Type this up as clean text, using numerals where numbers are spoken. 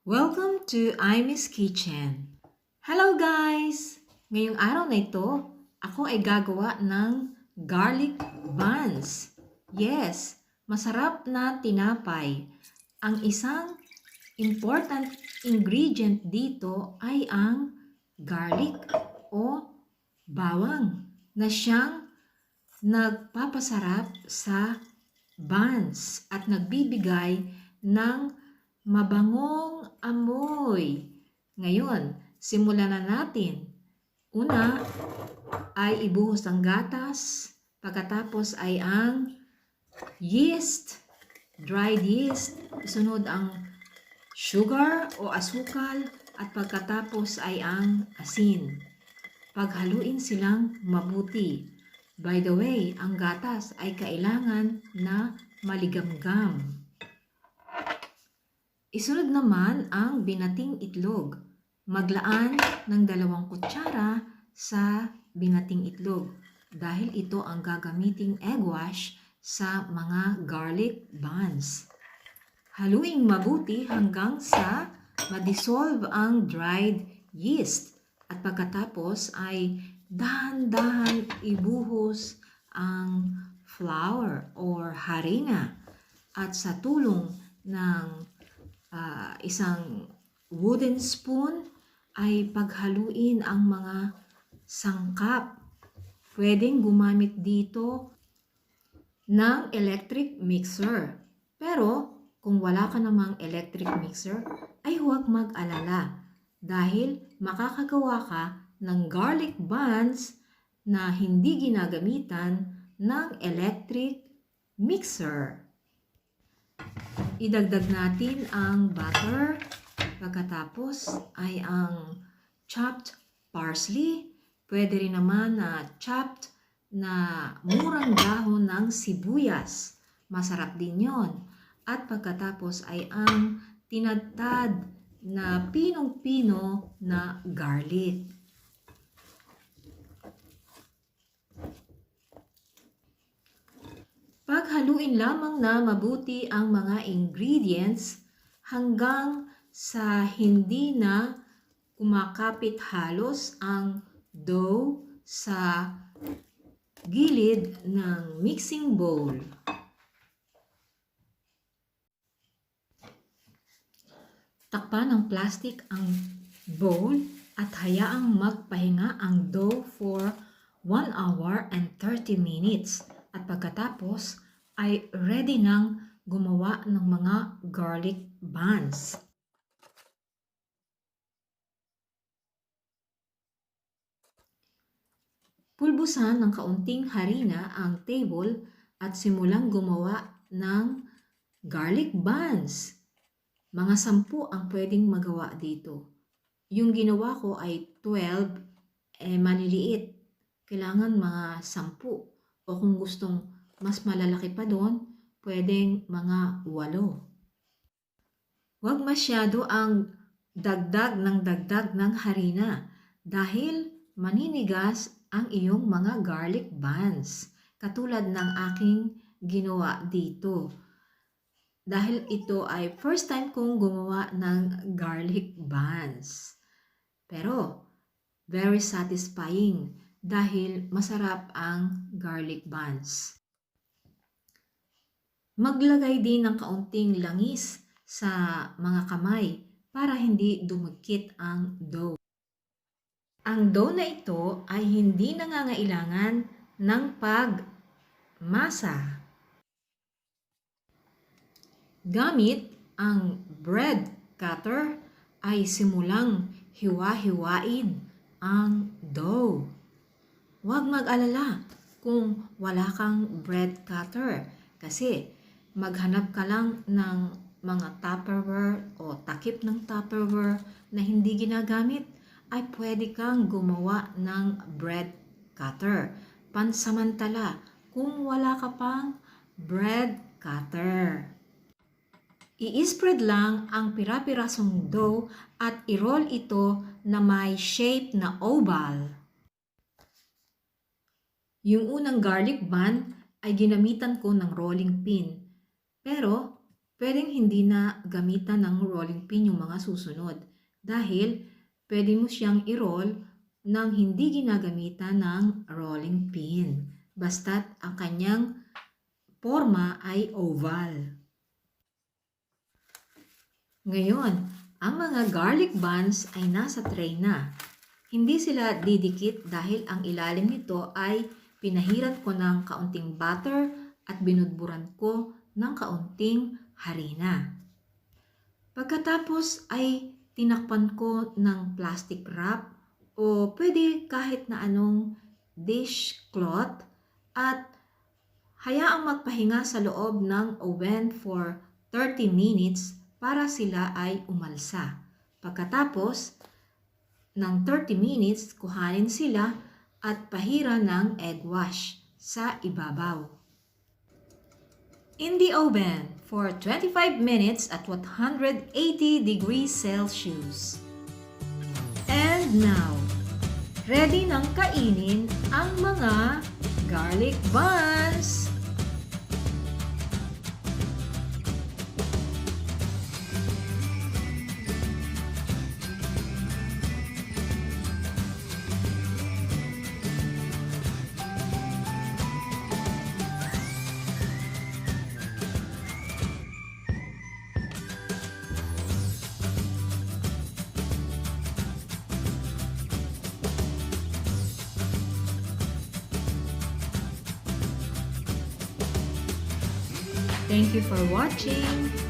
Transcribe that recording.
Welcome to Imee's Kitchen. Hello guys! Ngayong araw na ito, ako ay gagawa ng garlic buns. Yes, masarap na tinapay. Ang isang important ingredient dito ay ang garlic o bawang na siyang nagpapasarap sa buns at nagbibigay ng mabangong amoy. Ngayon, simulan na natin. Una ay ibuhos ang gatas, pagkatapos ay ang yeast, dried yeast, sunod ang sugar o asukal, at pagkatapos ay ang asin. Paghaluin silang mabuti. By the way, ang gatas ay kailangan na maligamgam. Isunod naman ang binating itlog. Maglaan ng 2 kutsara sa binating itlog dahil ito ang gagamiting egg wash sa mga garlic buns. Haluing mabuti hanggang sa ma-dissolve ang dried yeast at pagkatapos ay dahan-dahan ibuhos ang flour or harina at sa tulong ng isang wooden spoon ay paghaluin ang mga sangkap. Pwedeng gumamit dito ng electric mixer. Pero kung wala ka namang electric mixer, ay huwag mag-alala dahil makakagawa ka ng garlic buns na hindi ginagamitan ng electric mixer. Idagdag natin ang butter, pagkatapos ay ang chopped parsley, pwede rin naman na chopped na murang dahon ng sibuyas, masarap din yon. At pagkatapos ay ang tinadtad na pinong-pino na garlic. Paghaluin lamang na mabuti ang mga ingredients hanggang sa hindi na kumakapit halos ang dough sa gilid ng mixing bowl. Takpan ng plastic ang bowl at hayaang magpahinga ang dough for 1 hour and 30 minutes. At pagkatapos ay ready nang gumawa ng mga garlic buns. Pulbusan ng kaunting harina ang table at simulang gumawa ng garlic buns. Mga 10 ang pwedeng magawa dito. Yung ginawa ko ay 12, maliliit. Kailangan mga 10. O kung gustong mas malalaki pa doon, pwedeng mga 8. Huwag masyado ang dagdag ng harina dahil maninigas ang iyong mga garlic buns. Katulad ng aking ginawa dito. Dahil ito ay first time kong gumawa ng garlic buns. Pero very satisfying dahil masarap ang garlic buns. Maglagay din ng kaunting langis sa mga kamay para hindi dumikit ang dough. Ang dough na ito ay hindi nangangailangan ng pagmasa. Gamit ang bread cutter ay simulang hiwa-hiwain ang dough. Huwag mag-alala kung wala kang bread cutter kasi maghanap ka lang ng mga Tupperware o takip ng Tupperware na hindi ginagamit ay pwede kang gumawa ng bread cutter. Pansamantala kung wala ka pang bread cutter. I-spread lang ang pira-pirasong dough at i-roll ito na may shape na oval. Yung unang garlic bun ay ginamitan ko ng rolling pin. Pero pwedeng hindi na gamitan ng rolling pin yung mga susunod dahil pwede mo siyang i-roll nang hindi ginagamitan ng rolling pin. Basta't ang kanyang forma ay oval. Ngayon, ang mga garlic buns ay nasa tray na. Hindi sila didikit dahil ang ilalim nito ay pinahiran ko ng kaunting butter at binudburan ko ng kaunting harina. Pagkatapos ay tinakpan ko ng plastic wrap o pwede kahit na anong dishcloth at hayaang magpahinga sa loob ng oven for 30 minutes para sila ay umalsa. Pagkatapos ng 30 minutes, kuhanin sila at pahiran ng egg wash sa ibabaw. In the oven for 25 minutes at 180 degrees Celsius. And now, ready nang kainin ang mga garlic buns. Thank you for watching.